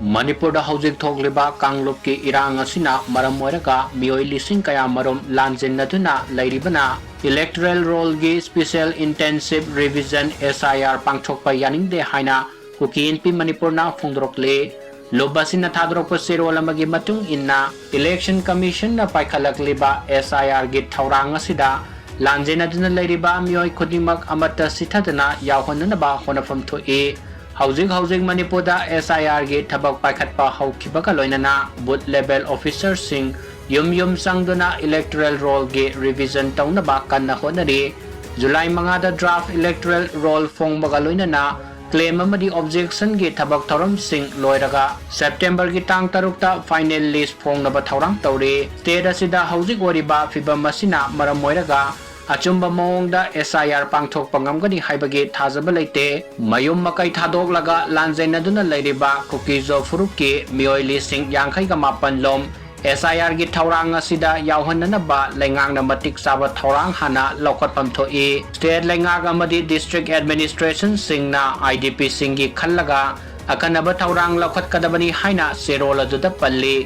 Manipur da hauzik thokliba kanglop ki irang asina maram oiraga mioi lising kaya marom lanjennaduna lairibana electoral roll gi special intensive revision SIR Pangthokpa Yaningde haina Kuki Inpi Manipur na phongdrokle lobasina thadrokpa serol amagi matung inna election commission na paikhalakliba SIR gi thaurang asida lanjennaduna lairiba mioi khodimak amata sithadana yawhonanaba honafam thoi Housing Manipur da SIR ge thabak paikhatpa haukibaga loinana booth level officers sing yum sangduna electoral roll ge revision taunaba kanna honari July manga da draft electoral roll phongbaga loinana claim amadi objection ge thabak thoram sing loiraga September gi tang tarukta final list phongnaba thorang tawre state asida housing oriba fibam masina maram moiraga Achumba Mongda SIR Pangthokpa ngamgani haibage thajaba leite mayum makai thadoglaga lanjainaduna leiriba Kukizo Furuki mioi lising yangkhai ga mapan lom SIR gi thaurang asida yawhannanaba lengangna matik saba thaurang hana lokotpam thoi state lengag amadi district administration singna IDP singi khallaga akanaba thaurang lokot kadabani haina serola juda palli